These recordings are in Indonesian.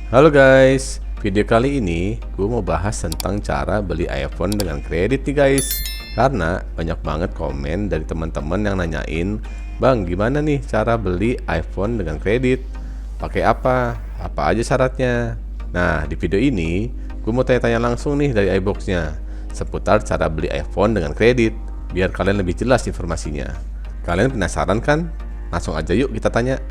Halo guys, video kali ini gue mau bahas tentang cara beli iPhone dengan kredit nih guys. Karena banyak banget komen dari teman-teman yang nanyain, "Bang, gimana nih cara beli iPhone dengan kredit? Pakai apa? Apa aja syaratnya?" Nah, di video ini gue mau tanya-tanya langsung nih dari iBox-nya seputar cara beli iPhone dengan kredit, biar kalian lebih jelas informasinya. Kalian penasaran kan? Langsung aja yuk kita tanya.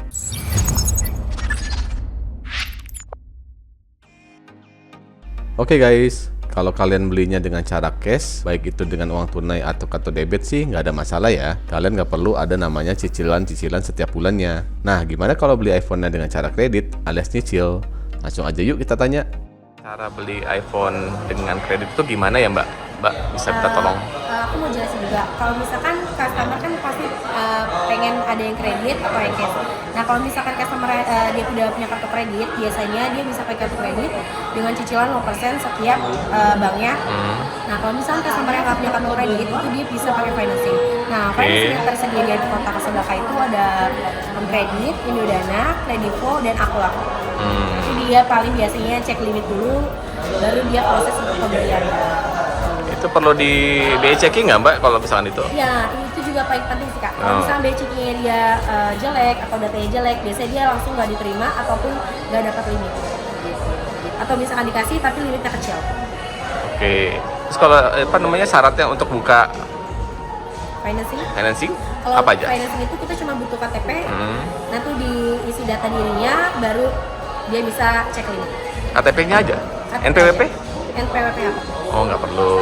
Oke guys, kalau kalian belinya dengan cara cash, baik itu dengan uang tunai atau kartu debit sih nggak ada masalah ya. Kalian nggak perlu ada namanya cicilan-cicilan setiap bulannya. Nah, gimana kalau beli iPhone-nya dengan cara kredit alias nyicil? Langsung aja yuk kita tanya. Cara beli iPhone dengan kredit itu gimana ya Mbak? Mbak bisa minta tolong? Aku mau jelasin juga. Kalau misalkan customer kan pasti pengen ada yang kredit atau yang cash. Nah, kalau misalkan customer dia udah punya kartu kredit, biasanya dia bisa pakai kartu kredit dengan cicilan 0% setiap banknya. Nah, kalau misalkan customer yang nggak punya kartu kredit, itu dia bisa pakai financing. Nah, financing yang tersedia di kota Kasablanca itu ada Kredit, Indodana, Kredivo, dan Aku. Jadi dia paling biasanya cek limit dulu, baru dia proses untuk pembelian. Itu perlu di BI checking nggak Mbak kalau misalkan itu? Ya, itu juga paling penting sih Kak. Kalau misalnya BI checkingnya dia jelek atau datanya jelek, biasanya dia langsung nggak diterima ataupun nggak dapat limit. Atau misalkan dikasih tapi limitnya kecil. Oke. Terus kalau syaratnya untuk buka financing Kalau apa aja? financing itu kita cuma butuh KTP, nanti diisi data dirinya, baru dia bisa cek limit. KTP-nya aja? KTP NPWP? aja. NPWP apa? Oh, nggak perlu.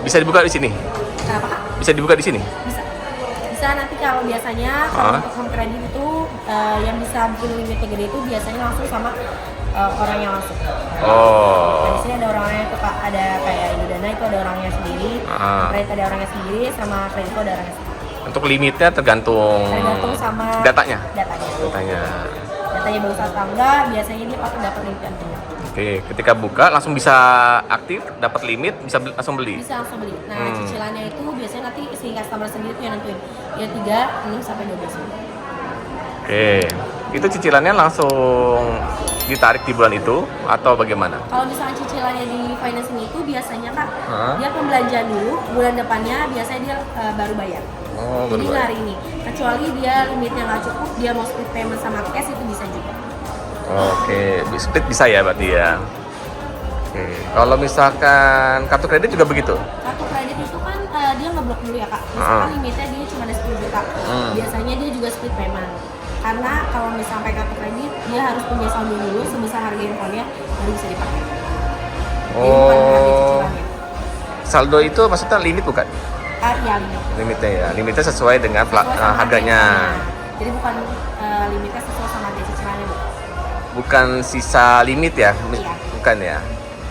Bisa dibuka di sini? Kenapa Kak? Bisa dibuka di sini? Bisa. Bisa nanti kalau biasanya untuk home credit itu yang bisa bikin limitnya gede itu biasanya langsung sama orangnya langsung. Nah, di sini ada orangnya itu Kak, ada kayak Indodana itu ada orangnya sendiri, Kredit ada orangnya sendiri, sama Kredivo ada orangnya sendiri. Untuk limitnya tergantung Sama datanya. Datanya bagus atau enggak, biasanya dia pasti dapat limit yang tinggi. Oke, ketika buka langsung bisa aktif, dapat limit, bisa langsung beli. Bisa langsung beli. Nah, cicilannya itu biasanya nanti si customer sendiri tuh yang nentuin. Ya 3, 6 sampai 12 bulan. Oke, itu cicilannya langsung ditarik di bulan itu atau bagaimana? Kalau misalnya cicilannya di financing itu biasanya Kak, dia pembelanjaan dulu, bulan depannya biasanya dia baru bayar. Jadi nggak hari ini. Kecuali dia limitnya nggak cukup, dia mau split payment sama cash itu bisa juga. Oke, split bisa ya berarti ya. Oke, kalau misalkan kartu kredit juga begitu? Kartu kredit itu kan dia ngeblok dulu ya Kak. Misalkan limitnya dia cuma ada 10 juta. Biasanya dia juga split payment. Karena kalau misalnya pakai kartu kredit, dia harus punya saldo dulu sebesar harga handphonenya baru bisa dipakai. Jadi bukan harga cicilannya. Saldo itu maksudnya limit bukan? Iya, limit. Limitnya ya, limitnya sesuai dengan harganya. Jadi bukan limitnya sesuai sama harga cicilannya Bu. Bukan sisa limit ya? Iya. Bukan ya?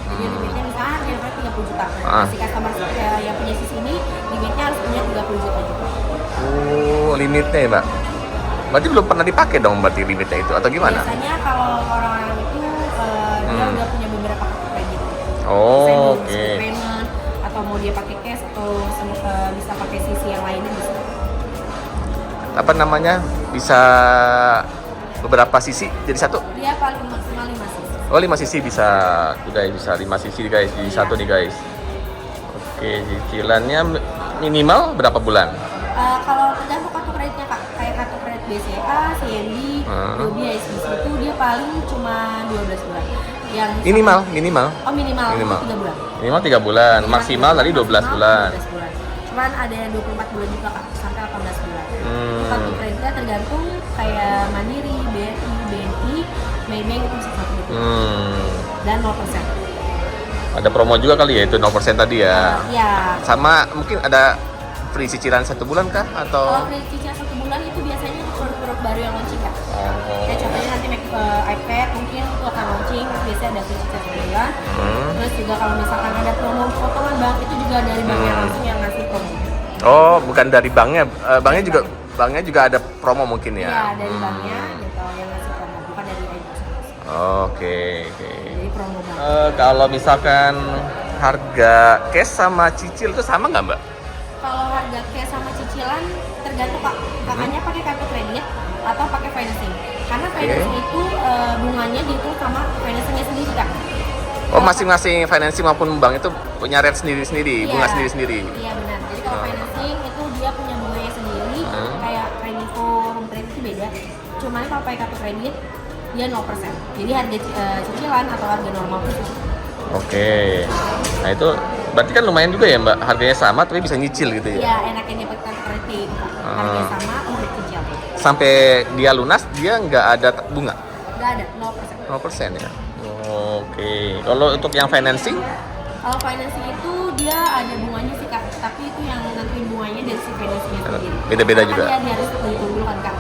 Jadi limitnya misalnya handphone 30 juta. Si customer yang punya sisi ini limitnya harus punya 30 juta juga. Oh, limitnya ya Mbak? Berarti belum pernah dipakai dong berarti limitnya itu atau gimana? Biasanya kalau orang-orang itu dia udah punya beberapa kartu kredit. Oh, Oke. oke. Payment atau mau dia pakai cash atau bisa pakai sisi yang lainnya bisa. Apa namanya? Bisa beberapa sisi jadi satu? Dia paling maksimal 5 sisi. Oh, 5 sisi bisa. Guys, bisa 5 sisi guys, jadi satu nih guys. Oke, cicilannya minimal berapa bulan? Kalau tergantung kartu kreditnya Kak, kayak kartu kredit BCA, CMB, Yobi, ISBC itu dia paling cuma 12 bulan. Yang Minimal. Oh minimal. 3 bulan. Minimal 3 bulan, maksimal tadi 12 bulan. 12 bulan. Cuman ada yang 24 bulan juga Kak, sampai 18 bulan. Kartu kreditnya tergantung kayak Mandiri, BRI, BNI, Maybank itu bisa 1 dan 0%. Ada promo juga kali ya itu 0% tadi ya? Iya. Sama mungkin ada free cicilan 1 bulan kah atau? Kalau kredit cicilan 1 bulan itu biasanya untuk produk baru yang launching Kak. Kayak contohnya nanti iPad mungkin itu akan launching, biasanya ada free cicilan 1 bulan. Terus juga kalau misalkan ada promo potongan bank itu juga dari banknya langsung yang ngasih promo. Oh, bukan dari banknya, banknya juga ada promo mungkin ya? Iya, dari banknya gitu yang ngasih promo, bukan dari iBox. Oke. Jadi promo bank. Kalau misalkan harga cash sama cicil itu sama nggak Mbak? Kalau harga cash sama cicilan tergantung Kak, kakaknya pakai kartu kredit atau pakai financing. Karena financing itu bunganya dihitung sama financing Oh, masing-masing financing maupun bank itu punya rate sendiri-sendiri, Iya. bunga sendiri-sendiri. Iya benar. Jadi kalau financing itu dia punya bunganya sendiri, kayak Kredivo, Home Credit itu beda. Cuman kalau pakai kartu kredit dia 0%. Jadi harga cicilan atau harga normal itu cukup. Oke. Nah, itu berarti kan lumayan juga ya, Mbak. Harganya sama tapi bisa nyicil gitu ya. Iya, enaknya dia pakai kartu kredit. Harganya sama untuk cicil. Sampai dia lunas dia nggak ada bunga. Nggak ada, 0%. 0% ya. Oke. Kalau untuk yang financing, Kalau financing itu dia ada bunganya sih Kak, tapi itu yang nentuin bunganya dari si financingnya sendiri. Beda-beda Karena juga. Dia harus hitung dulu kan Kak.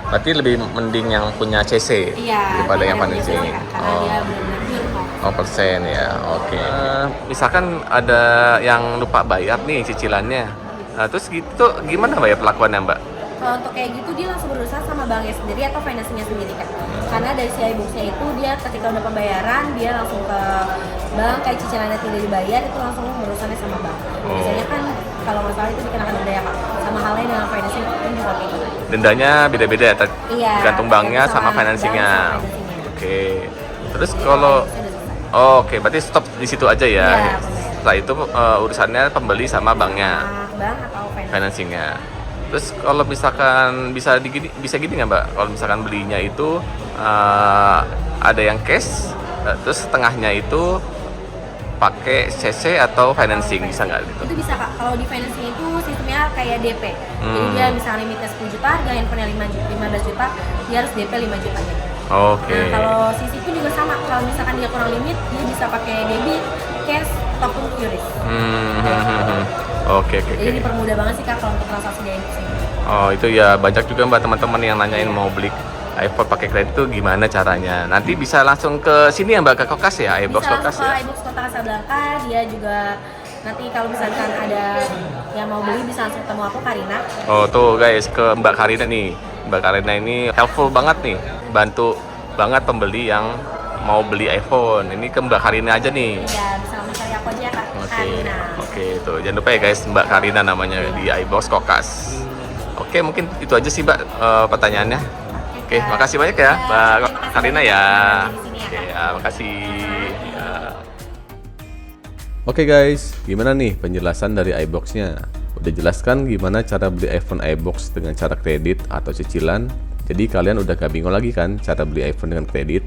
berarti lebih mending yang punya CC Iya, daripada yang punya financing. CC, Kak, karena dia benar-benar pure 0% ya, oke. Misalkan ada yang lupa bayar nih cicilannya, nah, terus gitu gimana Mbak ya perlakuannya Mbak? Kalau untuk kayak gitu dia langsung berusaha sama banknya sendiri atau financingnya sendiri Kak. Karena dari si iBox-nya itu dia ketika udah pembayaran dia langsung ke bank, kayak cicilannya tidak dibayar itu langsung berurusannya sama bank. Biasanya kan kalau nggak salah itu dikenakan denda ya Kak. Sama halnya dengan financing pun juga kayak gitu. Dendanya beda-beda ya, Iya, tergantung banknya sama financingnya. bank sama financingnya. Oke. Terus kalau oke, berarti stop di situ aja ya. Iya, Setelah itu urusannya pembeli sama banknya, bank atau financingnya. Terus kalau misalkan bisa gini nggak Mbak? Kalau misalkan belinya itu ada yang cash, terus setengahnya itu pakai CC atau financing, bisa nggak gitu? Itu bisa Kak. Kalau di financing itu sistemnya kayak DP. Jadi dia misalnya limitnya 10 juta, harga handphone 15 juta, dia harus DP 5 juta aja. Oke. Nah, kalau CC pun juga sama. Kalau misalkan dia kurang limit, dia bisa pakai debit, cash, ataupun QRIS. Oke. Jadi dipermudah banget sih Kak kalau untuk transaksi di iBox ini. Oh, itu ya banyak juga Mbak teman-teman yang nanyain mau beli iPhone pakai kredit itu gimana caranya. Nanti bisa langsung ke sini ya Mbak, ke Kokas ya, iBox Bisa Kokas langsung ya. ke iBox Kota Kasablanka, dia juga nanti kalau misalkan ada yang mau beli bisa langsung ketemu aku Karina. Oh, tuh guys, ke Mbak Karina nih. Mbak Karina ini helpful banget nih, bantu banget pembeli yang mau beli iPhone. Ini ke Mbak Karina aja nih. Ya bisa langsung cari aku aja Kak, Karina. Oke, itu jangan lupa ya guys, Mbak Karina namanya di iBox Kokas. Oke, mungkin itu aja sih Mbak pertanyaannya. Oke, makasih banyak ya Mbak Karina ya. Oke, ya, makasih. Ya. Oke guys, gimana nih penjelasan dari iBox-nya? Udah jelaskan gimana cara beli iPhone iBox dengan cara kredit atau cicilan. Jadi kalian udah gak bingung lagi kan cara beli iPhone dengan kredit?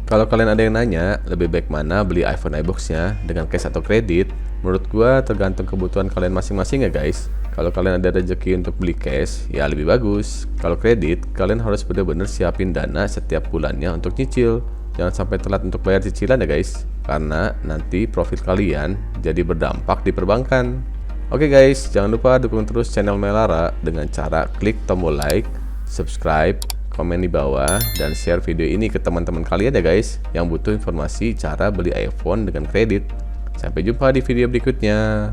Kalau kalian ada yang nanya, lebih baik mana beli iPhone iBox-nya dengan cash atau kredit? Menurut gua tergantung kebutuhan kalian masing-masing ya guys. Kalau kalian ada rezeki untuk beli cash, ya lebih bagus. Kalau kredit, kalian harus benar-benar siapin dana setiap bulannya untuk nyicil. Jangan sampai telat untuk bayar cicilan ya guys, karena nanti profit kalian jadi berdampak di perbankan. Oke guys, jangan lupa dukung terus channel Melara dengan cara klik tombol like, subscribe, komen di bawah, dan share video ini ke teman-teman kalian ya guys yang butuh informasi cara beli iPhone dengan kredit. Sampai jumpa di video berikutnya.